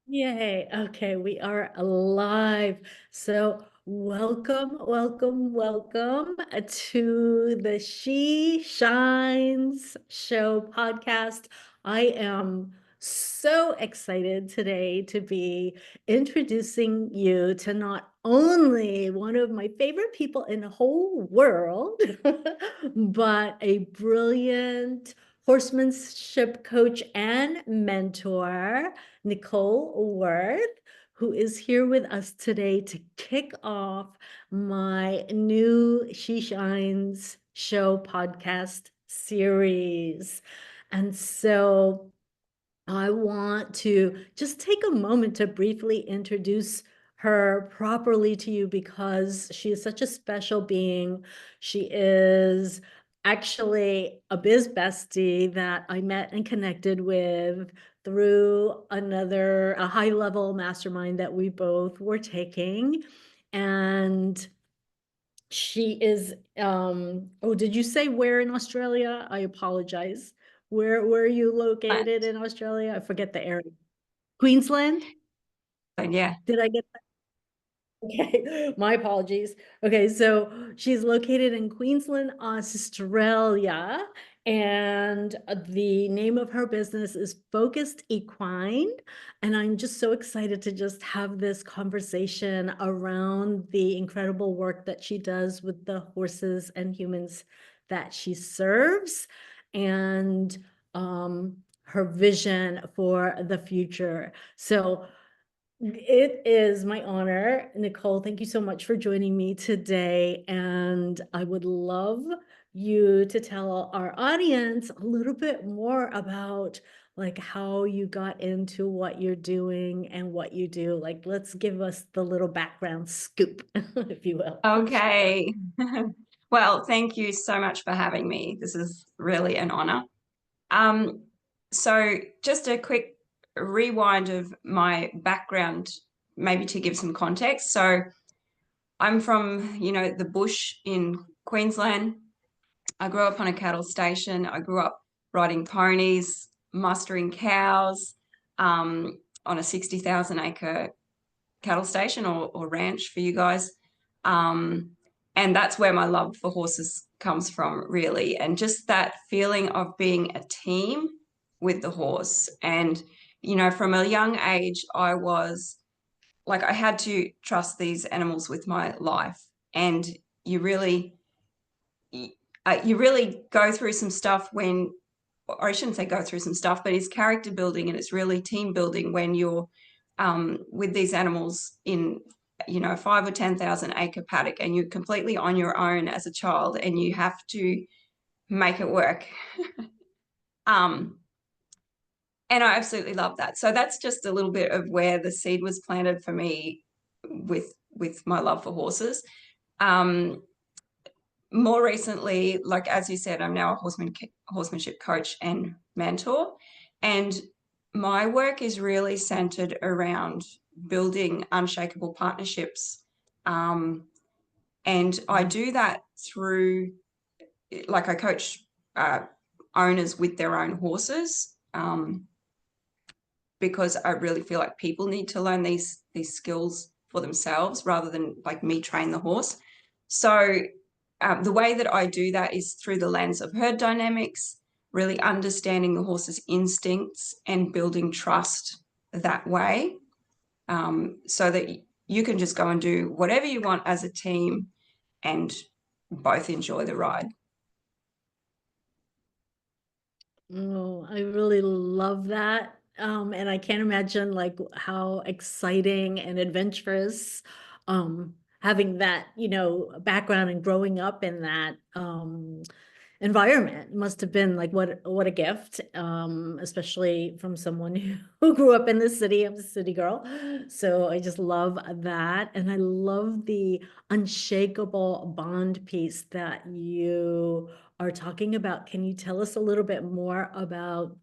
Yay. Okay, we are alive. So welcome to the She Shines Show podcast. I am so excited today to be introducing you to not only one of my favorite people in the whole world, but a brilliant horsemanship coach and mentor, Nicole Wirth, who is here with us today to kick off my new She Shines Show podcast series. And so I want to just take a moment to briefly introduce her properly to you because she is such a special being. She is actually a biz bestie that I met and connected with through a high level mastermind that we both were taking. And she is, oh, did you say where in Australia? I apologize. Where are you located in Australia? I forget the area. Queensland? But yeah, Did I get that? Okay, my apologies. Okay, so she's located in Queensland, Australia, and the name of her business is Focused Equine. And I'm just so excited to just have this conversation around the incredible work that she does with the horses and humans that she serves and her vision for the future. So it is my honor. Nicole, thank you so much for joining me today. And I would love you to tell our audience a little bit more about like how you got into what you're doing and what you do. Like, let's give us the little background scoop, if you will. okay. Well, thank you so much for having me. This is really an honor. Um, so just a quick rewind of my background, maybe to give some context. So I'm from, the bush in Queensland. I grew up on a cattle station. I grew up riding ponies, mustering cows, on a 60,000 acre cattle station or ranch for you guys. And that's where my love for horses comes from, really. And just that feeling of being a team with the horse. And, from a young age, I was like, I had to trust these animals with my life. And you really, you really go through some stuff when, or I shouldn't say go through some stuff, but it's character building and it's really team building when you're with these animals in, a 5 or 10,000 acre paddock, and you're completely on your own as a child, and you have to make it work. um, and I absolutely love that. So that's just a little bit of where the seed was planted for me with my love for horses. More recently, like as you said, I'm now a horsemanship coach and mentor, and my work is really centered around building unshakable partnerships. And I do that through, like, I coach owners with their own horses, because I really feel like people need to learn these skills for themselves rather than like me train the horse. So the way that I do that is through the lens of herd dynamics, really understanding the horse's instincts and building trust that way, so that you can just go and do whatever you want as a team and both enjoy the ride. Oh, I really love that. And I can't imagine like how exciting and adventurous having that, background and growing up in that environment must have been like what a gift, especially from someone who grew up in the city. I'm a city girl. So I just love that. And I love the unshakable bond piece that you are talking about. Can you tell us a little bit more about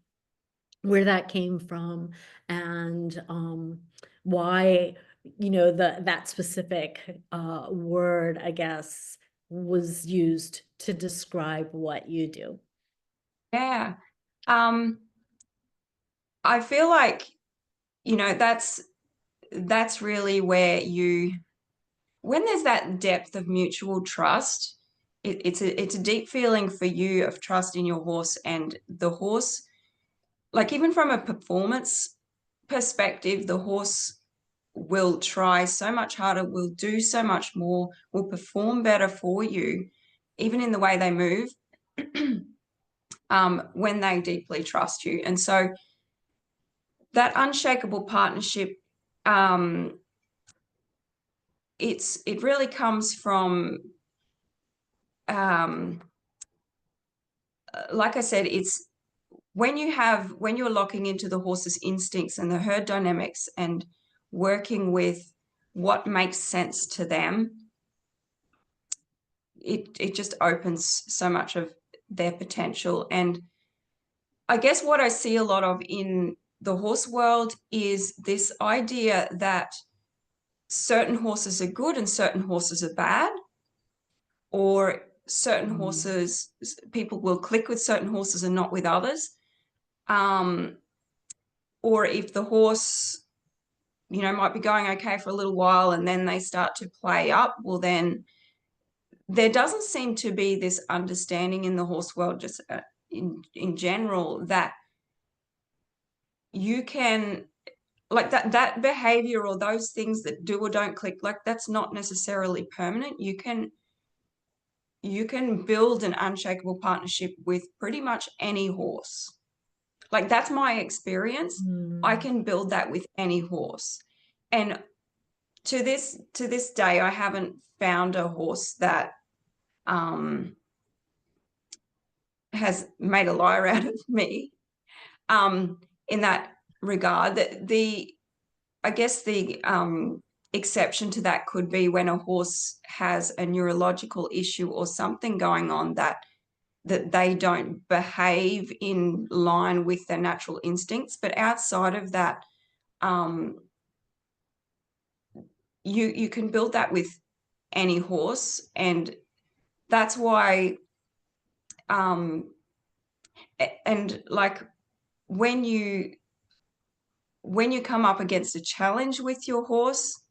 where that came from and why, that specific word, I guess, was used to describe what you do? Yeah. I feel like, that's really where when there's that depth of mutual trust, it's a deep feeling for you of trust in your horse, and the horse, like even from a performance perspective, the horse will try so much harder, will do so much more, will perform better for you, even in the way they move, when they deeply trust you. And so that unshakable partnership, um, it really comes from, um, like I said, it's when you're locking into the horse's instincts and the herd dynamics and working with what makes sense to them, it just opens so much of their potential. And I guess what I see a lot of in the horse world is this idea that certain horses are good and certain horses are bad, or certain Mm. horses, people will click with certain horses and not with others. Um, or if the horse, might be going okay for a little while and then they start to play up, well, then there doesn't seem to be this understanding in the horse world, just in general, that you can, like, that behavior or those things that do or don't click, like, that's not necessarily permanent. You can build an unshakable partnership with pretty much any horse. Like, that's my experience. I Mm. can build that with any horse. And to this day, I haven't found a horse that um, has made a liar out of me, in that regard. That I guess the exception to that could be when a horse has a neurological issue or something going on that they don't behave in line with their natural instincts. But outside of that, um, you can build that with any horse. And that's why, and like, when you come up against a challenge with your horse,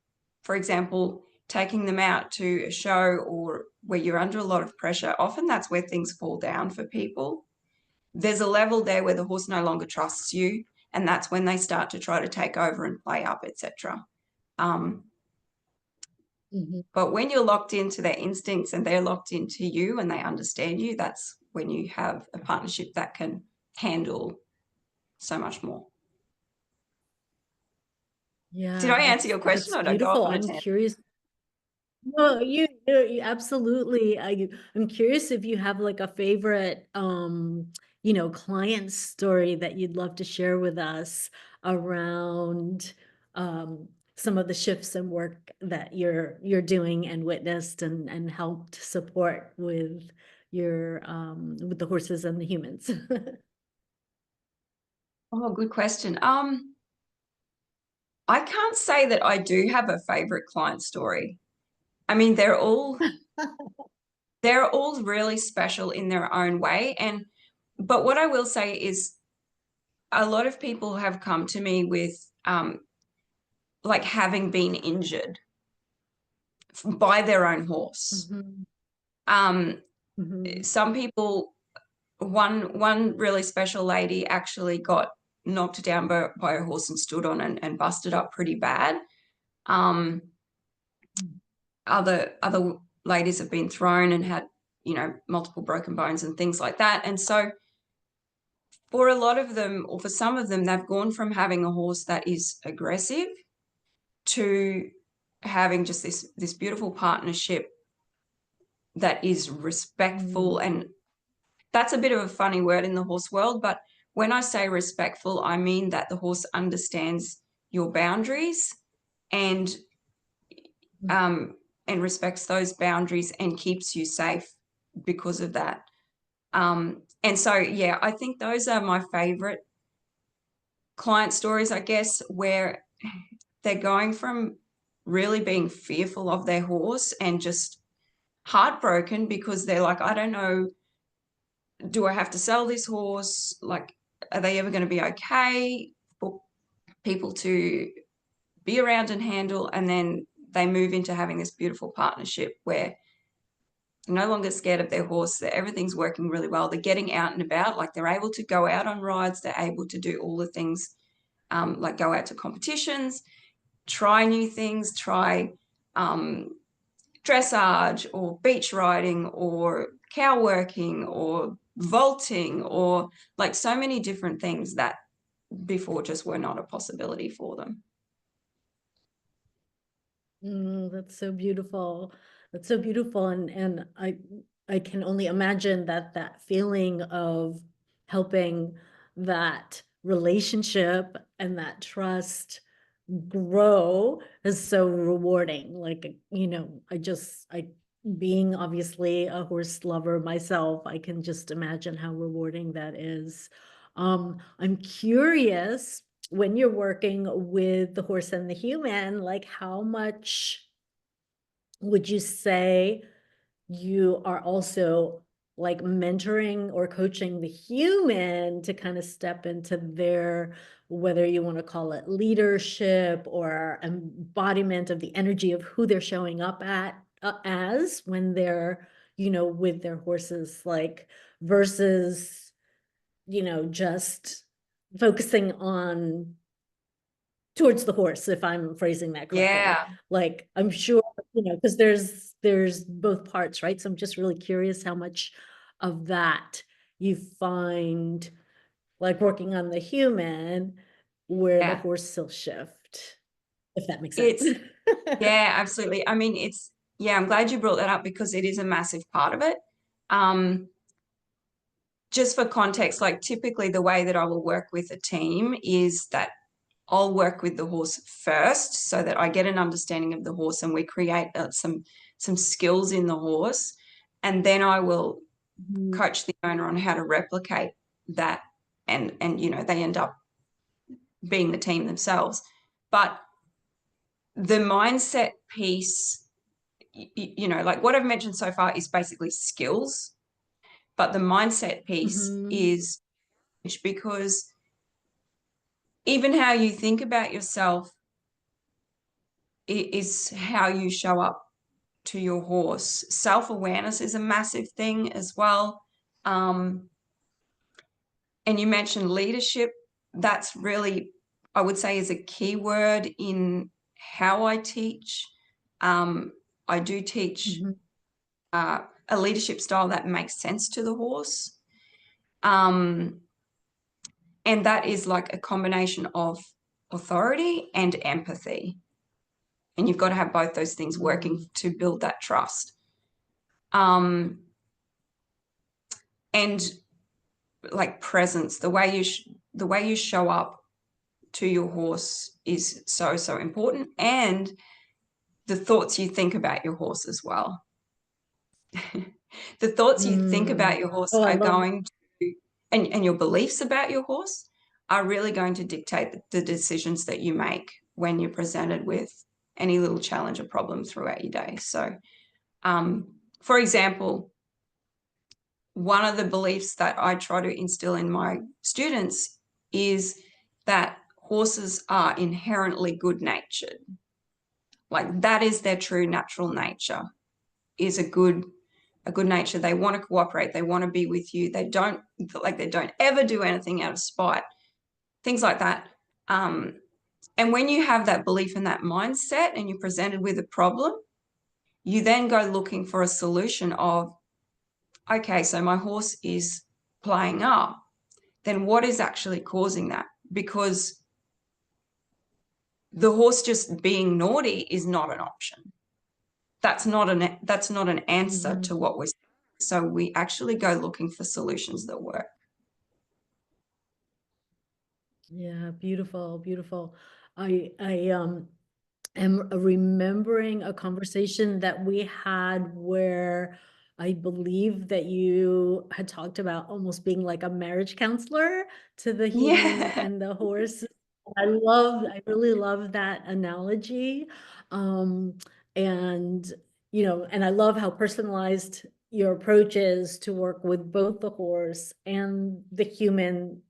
for example, taking them out to a show or where you're under a lot of pressure, often that's where things fall down for people. There's a level there where the horse no longer trusts you, and that's when they start to try to take over and play up, etc. Um, Mhm. but when you're locked into their instincts and they're locked into you and they understand you, that's when you have a partnership that can handle so much more. Did Yeah, I answer your question, that's or did I go off beautiful. on a I'm tangent? curious. No, you absolutely. I'm curious if you have like a favorite, client story that you'd love to share with us around some of the shifts in work that you're doing and witnessed and helped support with the horses and the humans. Oh, good question. I can't say that I do have a favorite client story. I mean, they're all really special in their own way. But what I will say is a lot of people have come to me with, like, having been injured by their own horse. Mhm, Um, mhm, some people, one really special lady actually got knocked down by a horse and stood on and busted up pretty bad. Um, other ladies have been thrown and had, multiple broken bones and things like that. And so for a lot of them, or for some of them, they've gone from having a horse that is aggressive to having just this beautiful partnership that is respectful. mm, And that's a bit of a funny word in the horse world, but when I say respectful, I mean that the horse understands your boundaries and mm. um, and respects those boundaries and keeps you safe because of that. And so, yeah, I think those are my favorite client stories, I guess, where they're going from really being fearful of their horse and just heartbroken because they're like, I don't know, do I have to sell this horse? Like, are they ever going to be okay? people to be around and handle, and then they move into having this beautiful partnership where they're no longer scared of their horse. Everything's working really well. They're getting out and about, like they're able to go out on rides. They're able to do all the things, like go out to competitions, try new things, try dressage or beach riding or cow working or vaulting, or like so many different things that before just were not a possibility for them. That's so beautiful. That's so beautiful. And I can only imagine that that feeling of helping that relationship and that trust grow is so rewarding. Like, I being obviously a horse lover myself, I can just imagine how rewarding that is. I'm curious, when you're working with the horse and the human, like how much would you say you are also like mentoring or coaching the human to kind of step into their, whether you want to call it leadership or embodiment of the energy of who they're showing up as when they're, with their horses, like versus, just focusing on towards the horse, if I'm phrasing that correctly. Yeah. Like, I'm sure, because there's both parts, right? So I'm just really curious how much of that you find like working on the human where the Yeah. horse still shift, if that makes sense. It's, yeah, absolutely. I mean, yeah, I'm glad you brought that up because it is a massive part of it. Just for context, like typically the way that I will work with a team is that I'll work with the horse first so that I get an understanding of the horse and we create some skills in the horse. And then I will coach the owner on how to replicate that. And they end up being the team themselves. But the mindset piece, like what I've mentioned so far is basically skills, but the mindset piece Mhm. is because even how you think about yourself is how you show up to your horse. Self-awareness is a massive thing as well. And you mentioned leadership. That's really, I would say, is a key word in how I teach. I do teach Mhm. a leadership style that makes sense to the horse. And that is like a combination of authority and empathy. And you've got to have both those things working to build that trust. And like presence, the way you show up to your horse is so important, and the thoughts you think about your horse as well. The thoughts you think about your horse Oh, I are love. going to, and your beliefs about your horse are really going to dictate the decisions that you make when you're presented with any little challenge or problem throughout your day. So, for example, one of the beliefs that I try to instill in my students is that horses are inherently good natured. Like that is their true natural nature, is a good nature. They want to cooperate. They want to be with you. They don't ever do anything out of spite, things like that. And when you have that belief and that mindset and you're presented with a problem, you then go looking for a solution of, okay, so my horse is playing up. Then what is actually causing that? Because the horse just being naughty is not an option. That's not an answer Mhm. to what we're saying. So we actually go looking for solutions that work. Yeah, beautiful, beautiful. I am remembering a conversation that we had where I believe that you had talked about almost being like a marriage counselor to the human Yeah. and the horse. I really love that analogy. Um, and, and I love how personalized your approach is to work with both the horse and the human,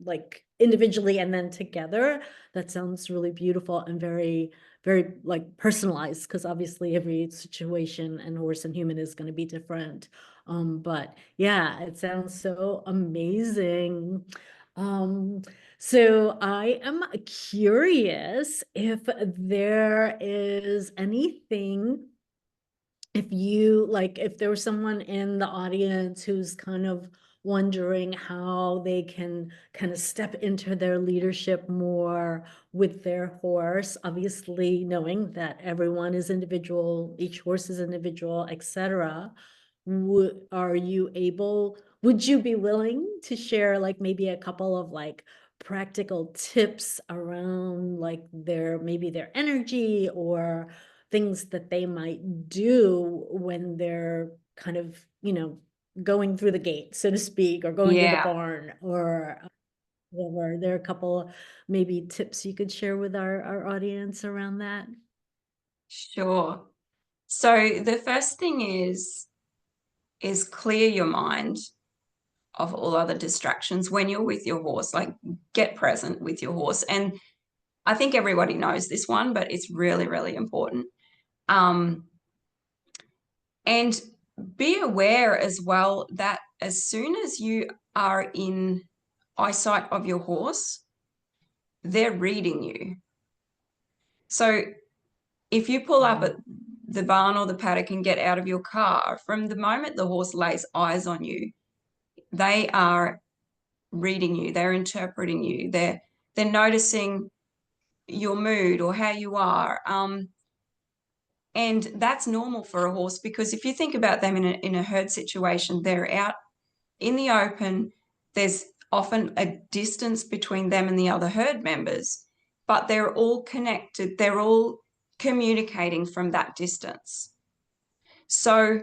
like individually and then together. That sounds really beautiful and very, very like personalized, because obviously every situation and horse and human is going to be different. But yeah, it sounds so amazing. Um, so I am curious if there is anything, if you like, if there was someone in the audience who's kind of wondering how they can kind of step into their leadership more with their horse, obviously knowing that everyone is individual, each horse is individual, etc. Are you able, would you be willing to share like maybe a couple of like practical tips around like their, maybe their energy, or things that they might do when they're kind of, going through the gate, so to speak, or going to the Yeah, barn, or whatever? There are a couple maybe tips you could share with our audience around that. sure. So the first thing is clear your mind of all other distractions when you're with your horse. Like, get present with your horse. And I think everybody knows this one, but it's really, really important. Um, and be aware as well that as soon as you are in eyesight of your horse, they're reading you. So if you pull up Mm. at the barn or the paddock and get out of your car, from the moment the horse lays eyes on you, they are reading you, they're interpreting you, they're noticing your mood or how you are. And that's normal for a horse, because if you think about them in a herd situation, they're out in the open. There's often a distance between them and the other herd members, but they're all connected. They're all communicating from that distance. So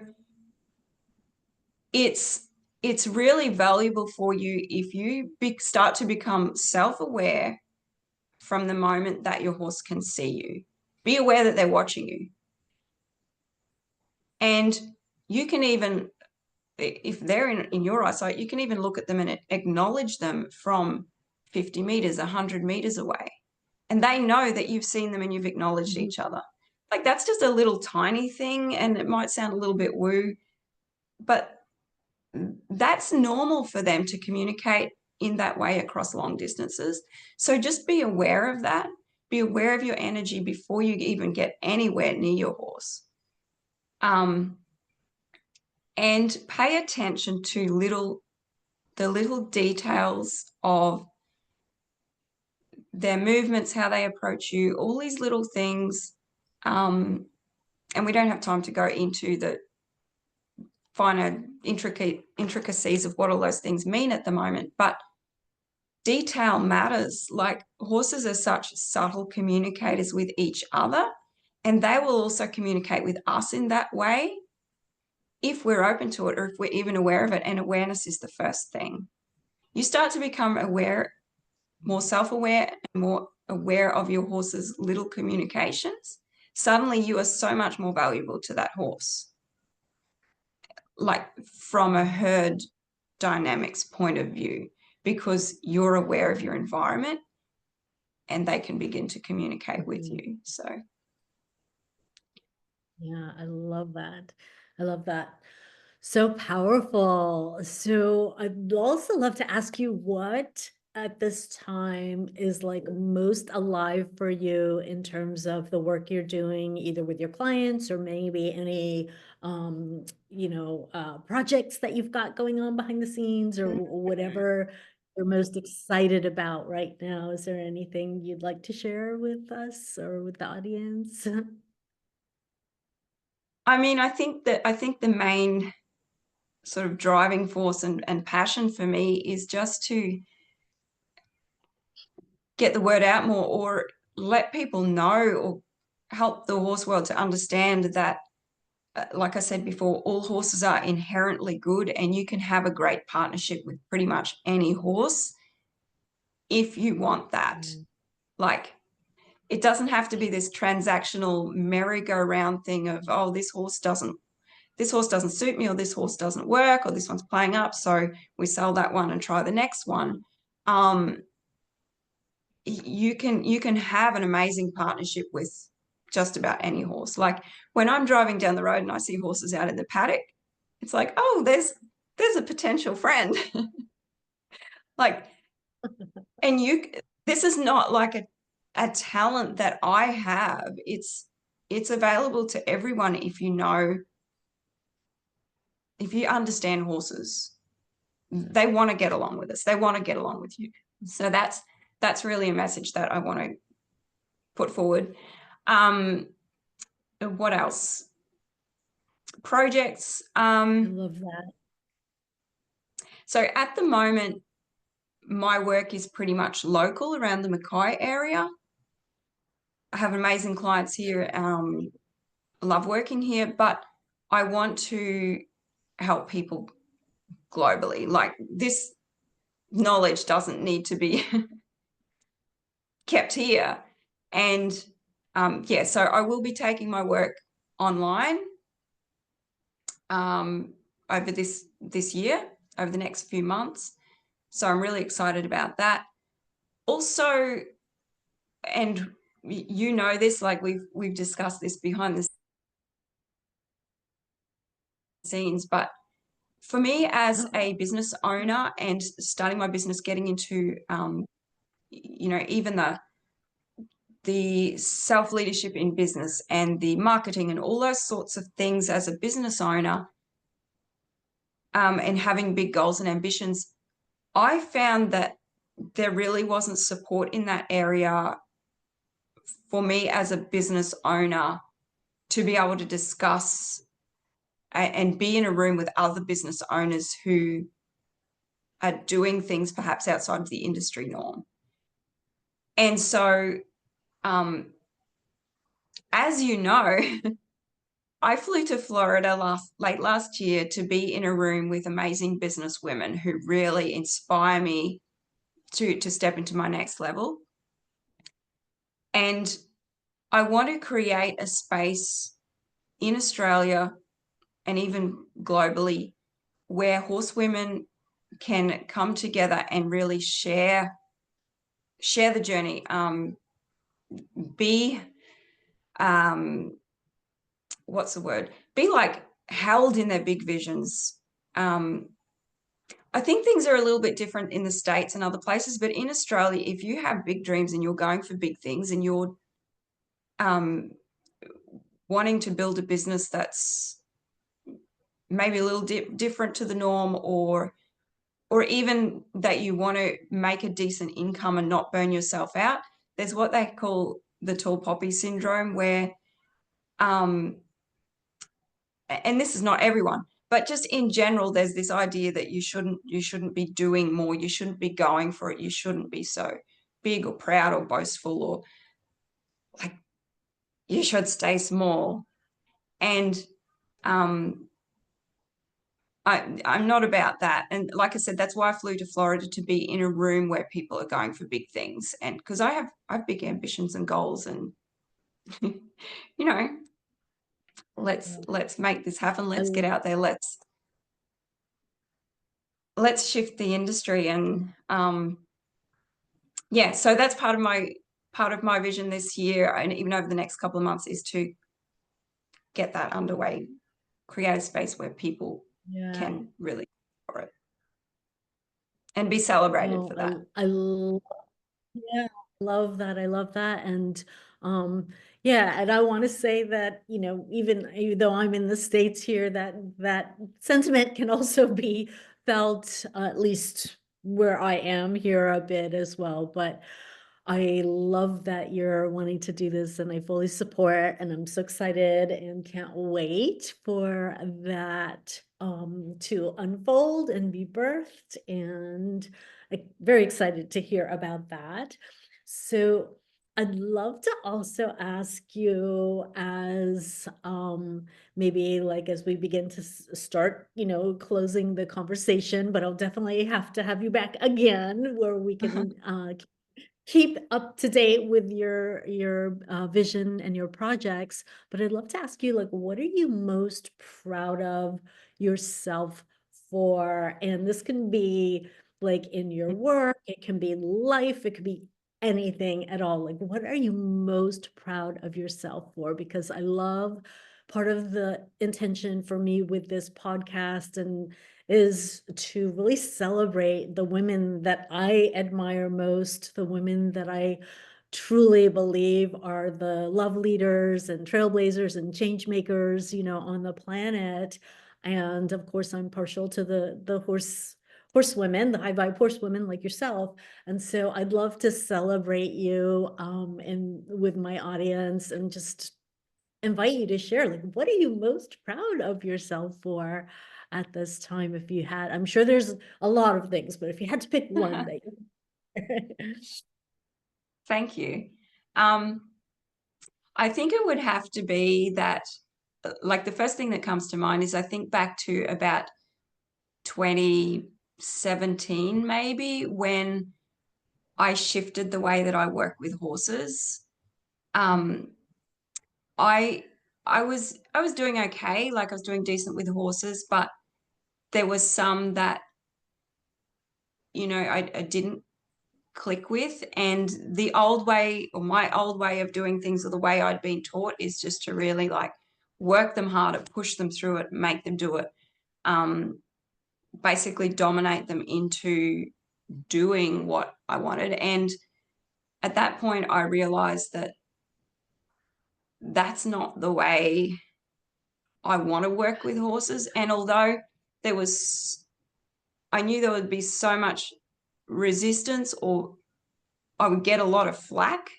it's really valuable for you if you start to become self-aware from the moment that your horse can see you. Be aware that they're watching you. And you can even, if they're in your eyesight, you can even look at them and acknowledge them from 50 meters, 100 meters away. And they know that you've seen them and you've acknowledged Mhm. each other. Like, that's just a little tiny thing, and it might sound a little bit woo, but that's normal for them to communicate in that way across long distances. So just be aware of that. Be aware of your energy before you even get anywhere near your horse. And pay attention to the little details of their movements, how they approach you, all these little things. And we don't have time to go into the finer intricacies of what all those things mean at the moment, but detail matters. Like, horses are such subtle communicators with each other, and they will also communicate with us in that way if we're open to it, or if we're even aware of it. And awareness is the first thing. You start to become aware, more self-aware, and more aware of your horse's little communications. Suddenly you are so much more valuable to that horse, like from a herd dynamics point of view, because you're aware of your environment and they can begin to communicate with Mhm. you. So Yeah, I love that. I love that. So powerful. So I'd also love to ask you, what at this time is like most alive for you in terms of the work you're doing, either with your clients or maybe any projects that you've got going on behind the scenes, or whatever you're most excited about right now. Is there anything you'd like to share with us or with the audience? I mean, I think the main sort of driving force and passion for me is just to get the word out more, or let people know, or help the horse world to understand that, like I said before, all horses are inherently good, and you can have a great partnership with pretty much any horse if you want that. Mm. Like, it doesn't have to be this transactional merry-go-round thing of, oh, this horse doesn't suit me, or this horse doesn't work, or this one's playing up, so we sell that one and try the next one. you can have an amazing partnership with just about any horse. Like when I'm driving down the road and I see horses out in the paddock, it's like, oh, there's a potential friend. Like, and this is not like a talent that I have. It's available to everyone if you understand horses. They want to get along with us. They want to get along with you. So that's really a message that I want to put forward. What else? Projects. I love that. So at the moment, my work is pretty much local around the Mackay area. I have amazing clients here. Love working here, but I want to help people globally. Like this knowledge doesn't need to be kept here. And yeah, so I will be taking my work online over this year, over the next few months. So I'm really excited about that. Also, and you know this, like we've discussed this behind the scenes, but for me as a business owner and starting my business, getting into even the self-leadership in business and the marketing and all those sorts of things as a business owner, and having big goals and ambitions, I found that there really wasn't support in that area for me as a business owner to be able to discuss and be in a room with other business owners who are doing things perhaps outside of the industry norm. And so, as you know, I flew to Florida late last year to be in a room with amazing business women who really inspire me to step into my next level. And I want to create a space in Australia and even globally where horsewomen can come together and really share the journey, be what's the word? Be like held in their big visions. I think things are a little bit different in the States and other places, but in Australia, if you have big dreams and you're going for big things and you're wanting to build a business that's maybe a little different to the norm, or even that you want to make a decent income and not burn yourself out, there's what they call the tall poppy syndrome, where and this is not everyone, but just in general, there's this idea that you shouldn't be doing more, you shouldn't be going for it, you shouldn't be so big or proud or boastful, or like you should stay small. And I'm not about that. And like I said, that's why I flew to Florida, to be in a room where people are going for big things. And because I have big ambitions and goals, and you know, let's make this happen. I Let's get love out there. Let's shift the industry. And yeah, so that's part of my vision this year, and even over the next couple of months, is to get that underway, create a space where people yeah. can really for it and be celebrated Oh, for that. yeah, I love that. I love that. And yeah, and I want to say that, even though I'm in the States here, that sentiment can also be felt, at least where I am here, a bit as well. But I love that you're wanting to do this, and I fully support, and I'm so excited and can't wait for that to unfold and be birthed, and very excited to hear about that. So I'd love to also ask you, as maybe like as we begin to start, closing the conversation, but I'll definitely have to have you back again where we can keep up to date with your vision and your projects. But I'd love to ask you, like, what are you most proud of yourself for? And this can be like in your work, it can be in life, it could be anything at all, like, what are you most proud of yourself for? Because I love part of the intention for me with this podcast and is to really celebrate the women that I admire most, the women that I truly believe are the love leaders and trailblazers and change makers, on the planet. And of course, I'm partial to the horsewomen, the high vibe horsewomen like yourself. And so I'd love to celebrate you and with my audience and just invite you to share, like, what are you most proud of yourself for at this time? If you had, I'm sure there's a lot of things, but if you had to pick one that you Thank you. Um, I think it would have to be that, like, the first thing that comes to mind is I think back to about 2017, maybe, when I shifted the way that I work with horses. Um, I I was doing okay, like I was doing decent with horses, but there was some that, I didn't click with. And the old way, or my old way of doing things, or the way I'd been taught, is just to really like work them harder, push them through it, make them do it, um, basically dominate them into doing what I wanted. And at that point, I realized that that's not the way I want to work with horses. And although there was, I knew there would be so much resistance, or I would get a lot of flack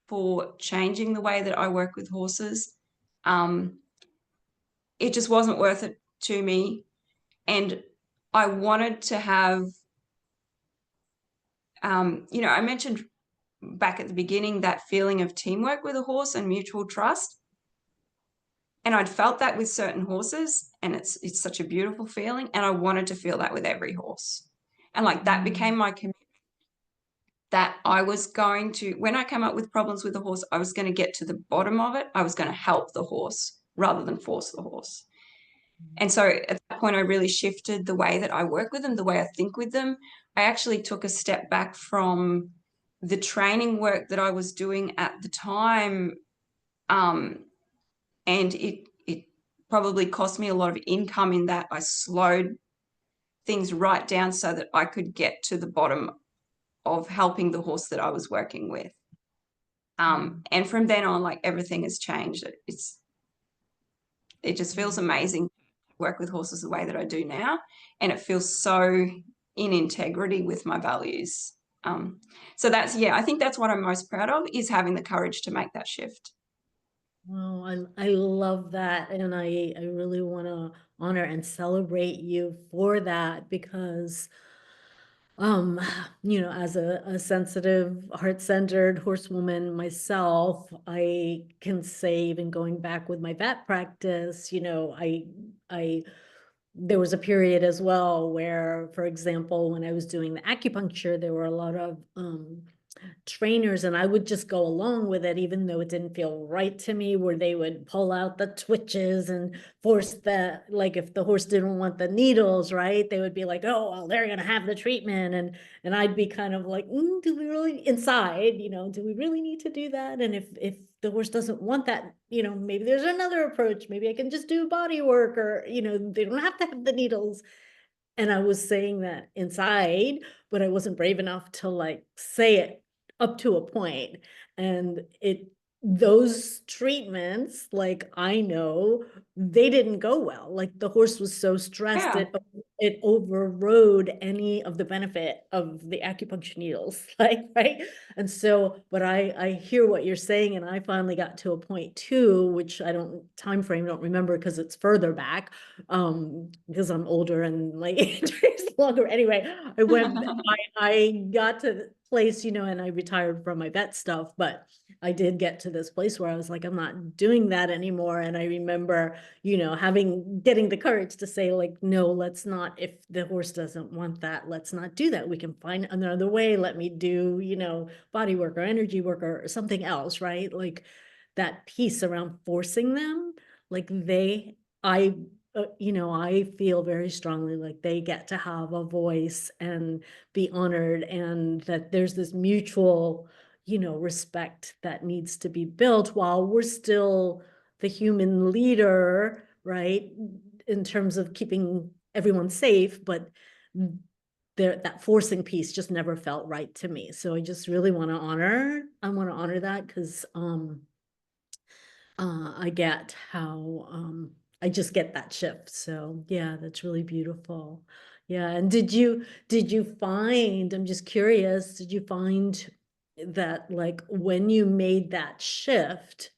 for changing the way that I work with horses. Um, it just wasn't worth it to me. And I wanted to have, I mentioned back at the beginning that feeling of teamwork with a horse and mutual trust. And I'd felt that with certain horses, and it's such a beautiful feeling. And I wanted to feel that with every horse. And like that became my commitment, that I was going to, when I came up with problems with the horse, I was going to get to the bottom of it. I was going to help the horse rather than force the horse. And so at that point, I really shifted the way that I work with them, the way I think with them. I actually took a step back from the training work that I was doing at the time. And it probably cost me a lot of income, in that I slowed things right down so that I could get to the bottom of helping the horse that I was working with. And from then on, like, everything has changed. It just feels amazing to work with horses the way that I do now. And it feels so in integrity with my values. So that's, yeah, I think that's what I'm most proud of, is having the courage to make that shift. Oh, I love that, and I really want to honor and celebrate you for that because, um, as a sensitive, heart-centered horsewoman myself, I can say, even going back with my vet practice, I there was a period as well where, for example, when I was doing the acupuncture, there were a lot of trainers, and I would just go along with it even though it didn't feel right to me, where they would pull out the twitches and force the, like, if the horse didn't want the needles, right, they would be like, oh well, they're gonna have the treatment, and I'd be kind of like, do we really, inside, do we really need to do that? And if the horse doesn't want that, maybe there's another approach, maybe I can just do body work, or they don't have to have the needles. And I was saying that inside, but I wasn't brave enough to, like, say it up to a point. And those treatments, like, I know they didn't go well. Like, the horse was so stressed, Yeah. it overrode any of the benefit of the acupuncture needles, like, right? And so, but I hear what you're saying, and I finally got to a point too, which I don't time frame, don't remember because it's further back, because I'm older and my injury is longer. Anyway, I got to the place, and I retired from my vet stuff, but I did get to this place where I was like, I'm not doing that anymore. And I remember, getting the courage to say, like, no, let's not, if the horse doesn't want that, let's not do that. We can find another way. Let me do, body work or energy work or something else, right? Like that piece around forcing them, like I feel very strongly like they get to have a voice and be honored, and that there's this mutual, respect that needs to be built while we're still the human leader, right? In terms of keeping everyone safe, but that forcing piece just never felt right to me. So I just really want to honor that because I get how I just get that shift. So yeah, that's really beautiful. Yeah. And did you find, I'm just curious, did you find that like when you made that shift,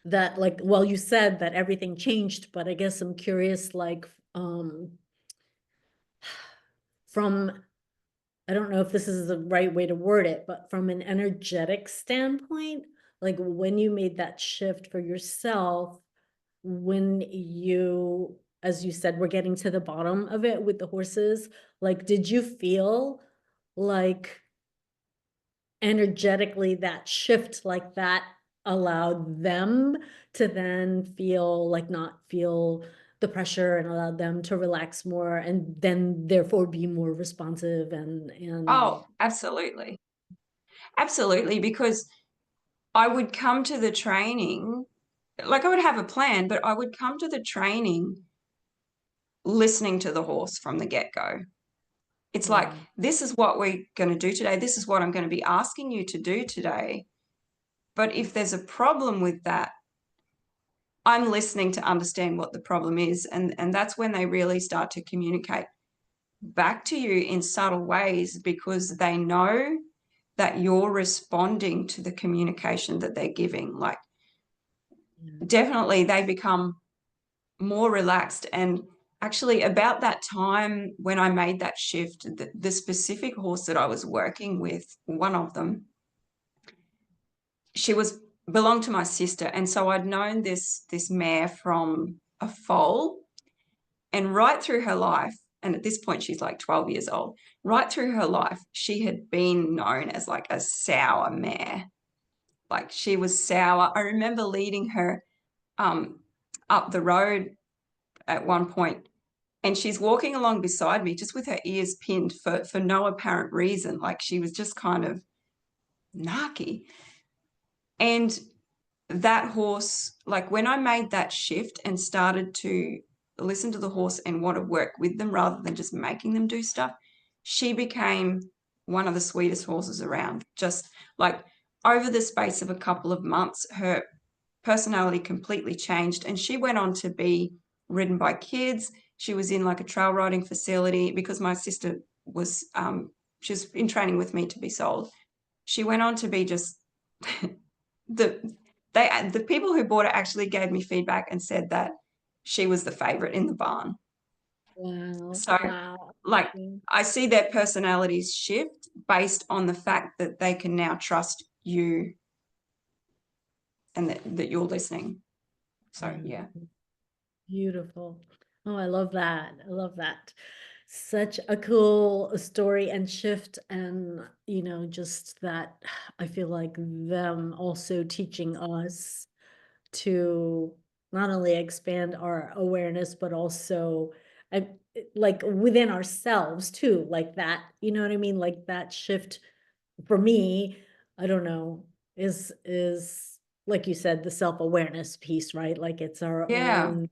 that like, well, you said that everything changed, but I guess I'm curious, like from, I don't know if this is the right way to word it, but from an energetic standpoint, like when you made that shift for yourself, when you, as you said, we're getting to the bottom of it with the horses, like, did you feel like energetically that shift like that allowed them to then feel like not feel the pressure and allowed them to relax more and then therefore be more responsive and Oh, absolutely. Absolutely. Because I would come to the training, like I would have a plan, but I would come to the training listening to the horse from the get-go. It's like, wow. this is what we're going to do today. This is what I'm going to be asking you to do today. But if there's a problem with that, I'm listening to understand what the problem is. And that's when they really start to communicate back to you in subtle ways because they know that you're responding to the communication that they're giving. Like, Yeah. definitely they become more relaxed. And actually, about that time when I made that shift, the specific horse that I was working with, one of them, she was belonged to my sister. And so I'd known this mare from a foal. And right through her life, and at this point she's like 12 years old, right through her life, she had been known as like a sour mare. Like she was sour. I remember leading her um, up the road at one point, and she's walking along beside me just with her ears pinned for no apparent reason. Like she was just kind of narky. And that horse, like when I made that shift and started to listen to the horse and want to work with them rather than just making them do stuff, she became one of the sweetest horses around. Just like over the space of a couple of months, her personality completely changed and she went on to be ridden by kids. She was in like a trail riding facility because my sister was she was in training with me to be sold. She went on to be just the the people who bought it actually gave me feedback and said that she was the favorite in the barn. Wow. So Wow. like Yeah. I see their personalities shift based on the fact that they can now trust you and that you're listening. So yeah. Beautiful. Oh, I love that. I love that. Such a cool story and shift. And, just that I feel like them also teaching us to not only expand our awareness, but also I, like within ourselves too, like that, you know what I mean? Like that shift for me, I don't know, is like you said, the self-awareness piece, right? Like it's our Yeah. own,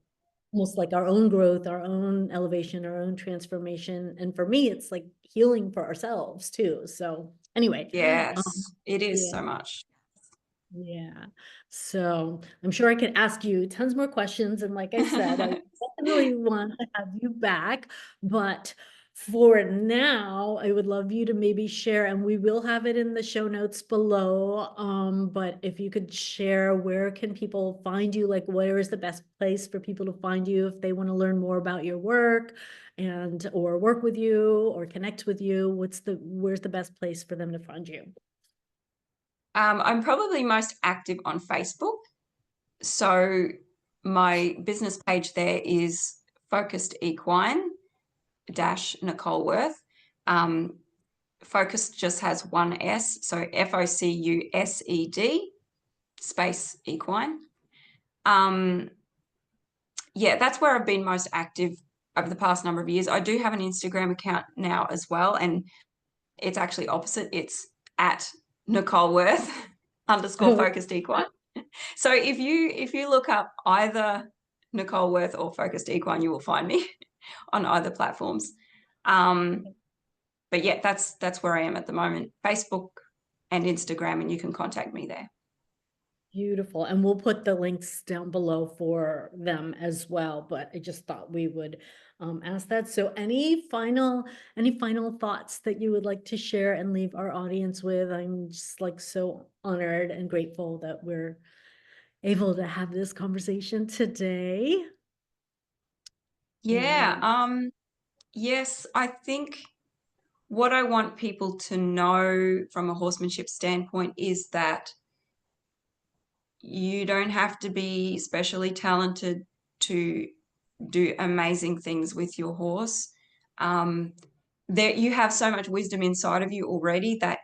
almost like our own growth, our own elevation, our own transformation. And for me, it's like healing for ourselves too. So anyway, Yes. It is yeah. so much. Yeah. So I'm sure I could ask you tons more questions. And like I said, I definitely want to have you back. But for now, I would love you to maybe share, and we will have it in the show notes below. But if you could share, where can people find you? Like, where is the best place for people to find you if they want to learn more about your work and or work with you or connect with you? Where's the best place for them to find you? I'm probably most active on Facebook. So my business page there is Focused Equine dash Nicole Wirth. Focused just has one S, so FOCUSED space equine. Yeah, that's where I've been most active over the past number of years. I do have an Instagram account now as well, and it's actually opposite. It's at Nicole Wirth _ Oh, focused equine. So if you look up either Nicole Wirth or Focused Equine, you will find me on either platforms. But yeah, that's where I am at the moment. Facebook and Instagram, and you can contact me there. beautiful. And we'll put the links down below for them as well, but I just thought we would ask that. So any final thoughts that you would like to share and leave our audience with? I'm just like so honored and grateful that we're able to have this conversation today. Yeah. And Yes, I think what I want people to know from a horsemanship standpoint is that you don't have to be specially talented to do amazing things with your horse. There, you have so much wisdom inside of you already that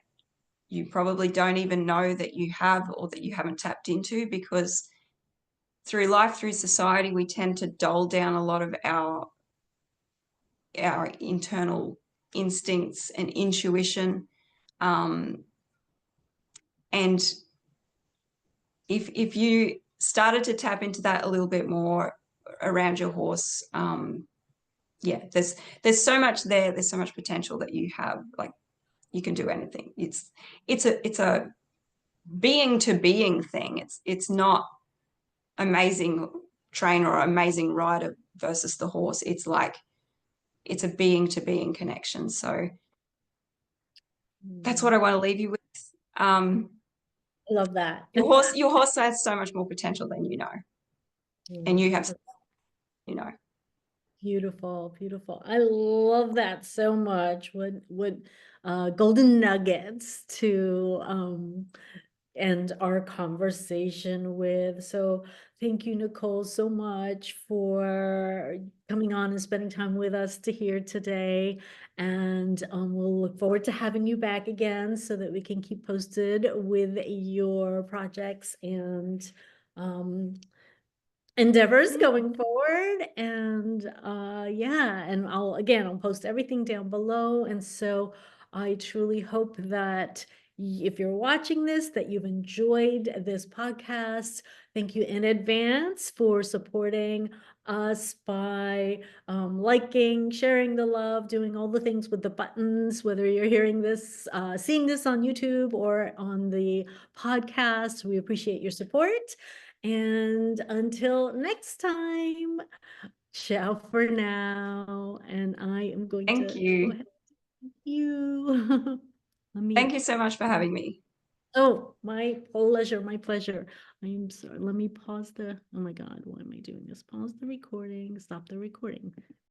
you probably don't even know that you have, or that you haven't tapped into, because through life, through society, we tend to dull down a lot of our internal instincts and intuition. And if you started to tap into that a little bit more around your horse, yeah, there's so much there. There's so much potential that you have. Like, you can do anything. It's a being to being thing. It's not amazing trainer or amazing rider versus the horse. It's like, it's a being to being connection. So that's what I want to leave you with. Um, I love that. your horse has so much more potential than you know, and you have, you know. Beautiful, beautiful. I love that so much. What golden nuggets to end our conversation with. So thank you, Nicole, so much for coming on and spending time with us to here today. And we'll look forward to having you back again so that we can keep posted with your projects and endeavors going forward. And yeah, and I'll post everything down below. And so I truly hope that if you're watching this, that you've enjoyed this podcast. Thank you in advance for supporting us by liking, sharing the love, doing all the things with the buttons, whether you're hearing this, seeing this on YouTube or on the podcast. We appreciate your support. And until next time, ciao for now. And I am going Thank to go you. ahead with you. Let Thank me, you so much for having me. oh, my pleasure, my pleasure. I'm sorry. Let me pause the, oh my God, why am I doing this? Pause the recording, stop the recording.